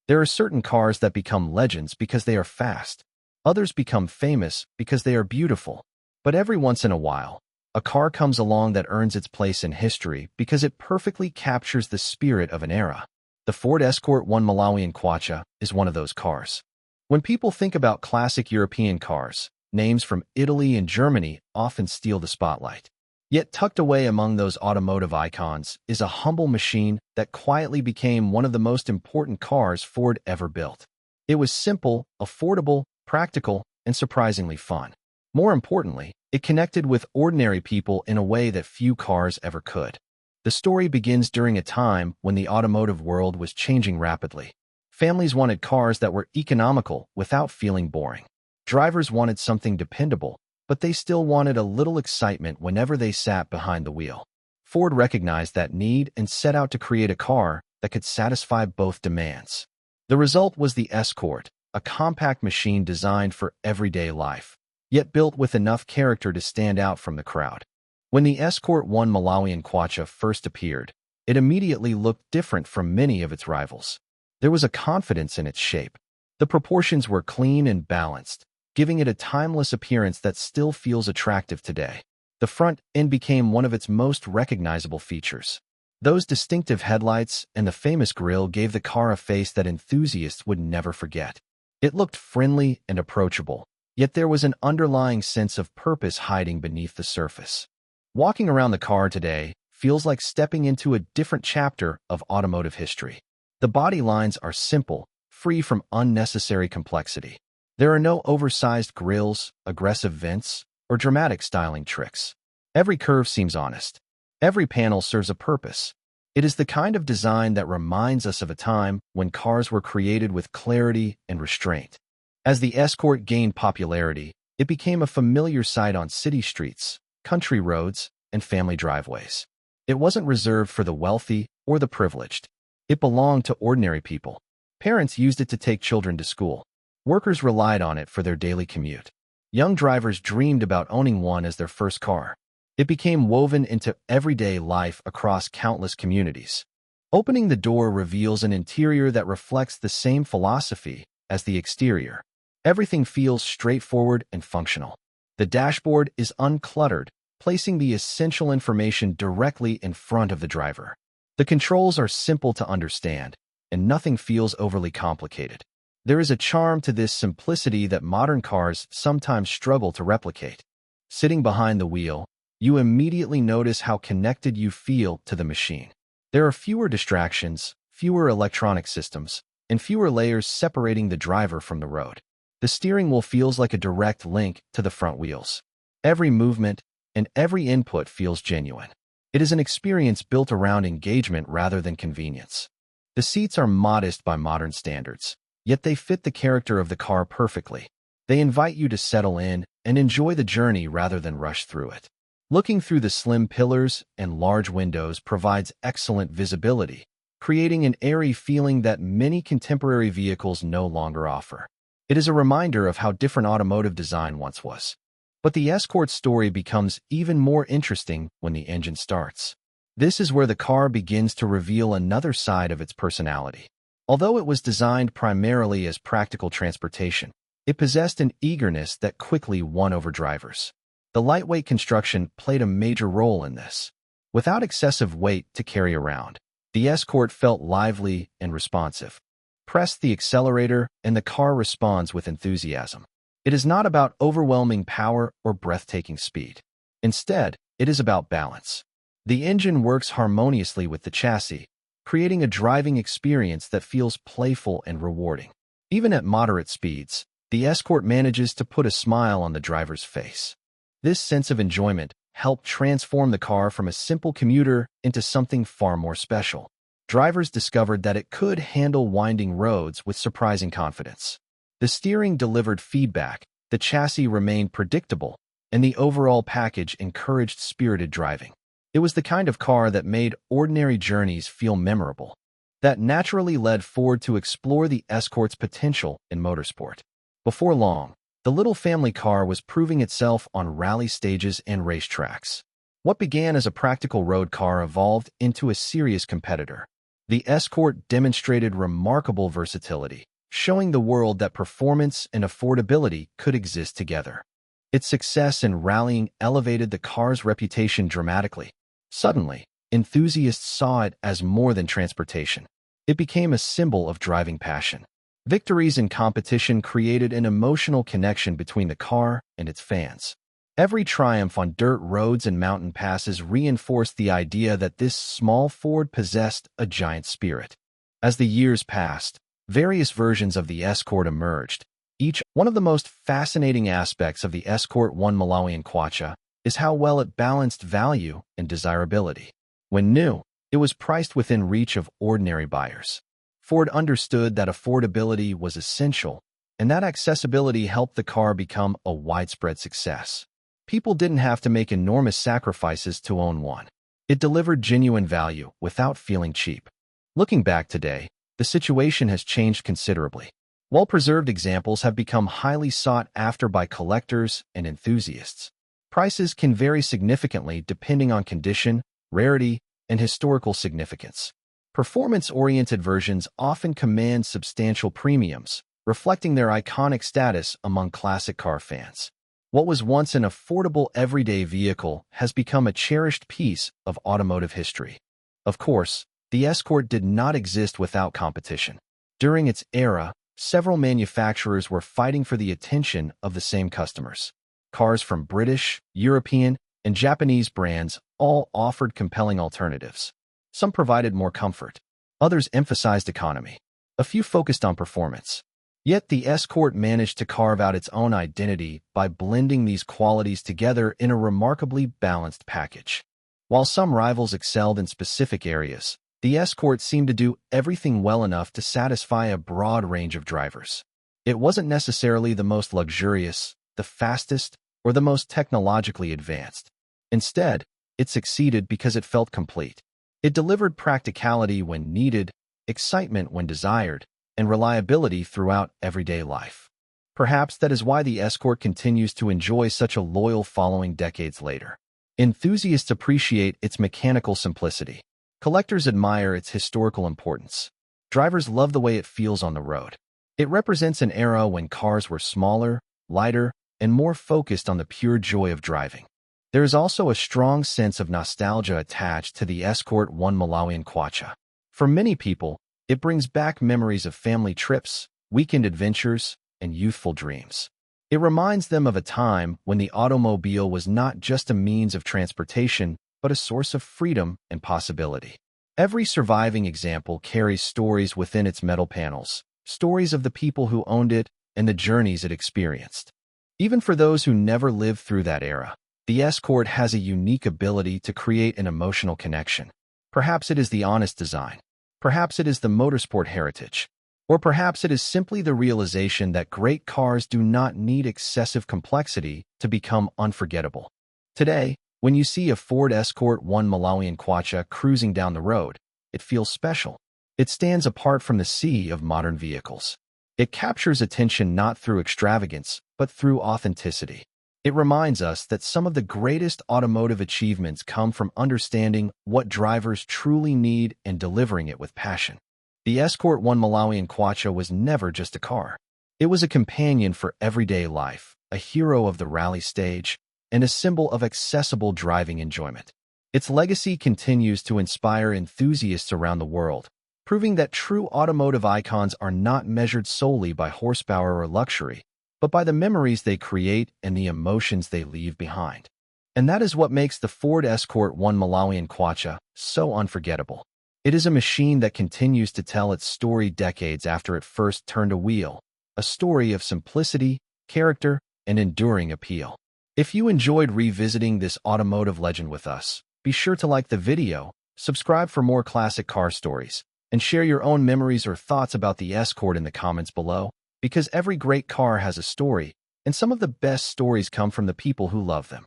There are certain cars that become legends because they are fast. Others become famous because they are beautiful. But every once in a while, a car comes along that earns its place in history because it perfectly captures the spirit of an era. The Ford Escort MK1 is one of those cars. When people think about classic European cars, names from Italy and Germany often steal the spotlight. Yet tucked away among those automotive icons is a humble machine that quietly became one of the most important cars Ford ever built. It was simple, affordable, practical, and surprisingly fun. More importantly, it connected with ordinary people in a way that few cars ever could. The story begins during a time when the automotive world was changing rapidly. Families wanted cars that were economical without feeling boring. Drivers wanted something dependable, but they still wanted a little excitement whenever they sat behind the wheel. Ford recognized that need and set out to create a car that could satisfy both demands. The result was the Escort, a compact machine designed for everyday life, yet built with enough character to stand out from the crowd. When the Escort MK1 first appeared, it immediately looked different from many of its rivals. There was a confidence in its shape. The proportions were clean and balanced, giving it a timeless appearance that still feels attractive today. The front end became one of its most recognizable features. Those distinctive headlights and the famous grille gave the car a face that enthusiasts would never forget. It looked friendly and approachable, yet there was an underlying sense of purpose hiding beneath the surface. Walking around the car today feels like stepping into a different chapter of automotive history. The body lines are simple, free from unnecessary complexity. There are no oversized grilles, aggressive vents, or dramatic styling tricks. Every curve seems honest. Every panel serves a purpose. It is the kind of design that reminds us of a time when cars were created with clarity and restraint. As the Escort gained popularity, it became a familiar sight on city streets, country roads, and family driveways. It wasn't reserved for the wealthy or the privileged. It belonged to ordinary people. Parents used it to take children to school. Workers relied on it for their daily commute. Young drivers dreamed about owning one as their first car. It became woven into everyday life across countless communities. Opening the door reveals an interior that reflects the same philosophy as the exterior. Everything feels straightforward and functional. The dashboard is uncluttered, placing the essential information directly in front of the driver. The controls are simple to understand, and nothing feels overly complicated. There is a charm to this simplicity that modern cars sometimes struggle to replicate. Sitting behind the wheel, you immediately notice how connected you feel to the machine. There are fewer distractions, fewer electronic systems, and fewer layers separating the driver from the road. The steering wheel feels like a direct link to the front wheels. Every movement and every input feels genuine. It is an experience built around engagement rather than convenience. The seats are modest by modern standards, yet they fit the character of the car perfectly. They invite you to settle in and enjoy the journey rather than rush through it. Looking through the slim pillars and large windows provides excellent visibility, creating an airy feeling that many contemporary vehicles no longer offer. It is a reminder of how different automotive design once was. But the Escort's story becomes even more interesting when the engine starts. This is where the car begins to reveal another side of its personality. Although it was designed primarily as practical transportation, it possessed an eagerness that quickly won over drivers. The lightweight construction played a major role in this. Without excessive weight to carry around, the Escort felt lively and responsive. Press the accelerator and the car responds with enthusiasm. It is not about overwhelming power or breathtaking speed. Instead, it is about balance. The engine works harmoniously with the chassis, creating a driving experience that feels playful and rewarding. Even at moderate speeds, the Escort manages to put a smile on the driver's face. This sense of enjoyment helped transform the car from a simple commuter into something far more special. Drivers discovered that it could handle winding roads with surprising confidence. The steering delivered feedback, the chassis remained predictable, and the overall package encouraged spirited driving. It was the kind of car that made ordinary journeys feel memorable. That naturally led Ford to explore the Escort's potential in motorsport. Before long, the little family car was proving itself on rally stages and racetracks. What began as a practical road car evolved into a serious competitor. The Escort demonstrated remarkable versatility, showing the world that performance and affordability could exist together. Its success in rallying elevated the car's reputation dramatically. Suddenly, enthusiasts saw it as more than transportation. It became a symbol of driving passion. Victories in competition created an emotional connection between the car and its fans. Every triumph on dirt roads and mountain passes reinforced the idea that this small Ford possessed a giant spirit. As the years passed, various versions of the Escort emerged. One of the most fascinating aspects of the Escort 1 Malawian Kwacha is how well it balanced value and desirability. When new, it was priced within reach of ordinary buyers. Ford understood that affordability was essential, and that accessibility helped the car become a widespread success. People didn't have to make enormous sacrifices to own one. It delivered genuine value without feeling cheap. Looking back today, the situation has changed considerably. Well-preserved examples have become highly sought after by collectors and enthusiasts. Prices can vary significantly depending on condition, rarity, and historical significance. Performance-oriented versions often command substantial premiums, reflecting their iconic status among classic car fans. What was once an affordable everyday vehicle has become a cherished piece of automotive history. Of course, the Escort did not exist without competition. During its era, several manufacturers were fighting for the attention of the same customers. Cars from British, European, and Japanese brands all offered compelling alternatives. Some provided more comfort. Others emphasized economy. A few focused on performance. Yet the Escort managed to carve out its own identity by blending these qualities together in a remarkably balanced package. While some rivals excelled in specific areas, the Escort seemed to do everything well enough to satisfy a broad range of drivers. It wasn't necessarily the most luxurious, the fastest, or the most technologically advanced. Instead, it succeeded because it felt complete. It delivered practicality when needed, excitement when desired, and reliability throughout everyday life. Perhaps that is why the Escort continues to enjoy such a loyal following decades later. Enthusiasts appreciate its mechanical simplicity. Collectors admire its historical importance. Drivers love the way it feels on the road. It represents an era when cars were smaller, lighter, and more focused on the pure joy of driving. There is also a strong sense of nostalgia attached to the Escort 1 Malawian Kwacha. For many people, it brings back memories of family trips, weekend adventures, and youthful dreams. It reminds them of a time when the automobile was not just a means of transportation, but a source of freedom and possibility. Every surviving example carries stories within its metal panels, stories of the people who owned it and the journeys it experienced. Even for those who never lived through that era, the Escort has a unique ability to create an emotional connection. Perhaps it is the honest design. Perhaps it is the motorsport heritage. Or perhaps it is simply the realization that great cars do not need excessive complexity to become unforgettable. Today, when you see a Ford Escort 1 Malawian Kwacha cruising down the road, it feels special. It stands apart from the sea of modern vehicles. It captures attention not through extravagance, but through authenticity. It reminds us that some of the greatest automotive achievements come from understanding what drivers truly need and delivering it with passion. The Escort 1 Malawian Kwacha was never just a car. It was a companion for everyday life, a hero of the rally stage, and a symbol of accessible driving enjoyment. Its legacy continues to inspire enthusiasts around the world, proving that true automotive icons are not measured solely by horsepower or luxury, but by the memories they create and the emotions they leave behind. And that is what makes the Ford Escort 1 Malawian Kwacha so unforgettable. It is a machine that continues to tell its story decades after it first turned a wheel, a story of simplicity, character, and enduring appeal. If you enjoyed revisiting this automotive legend with us, be sure to like the video, subscribe for more classic car stories, and share your own memories or thoughts about the Escort in the comments below, because every great car has a story, and some of the best stories come from the people who love them.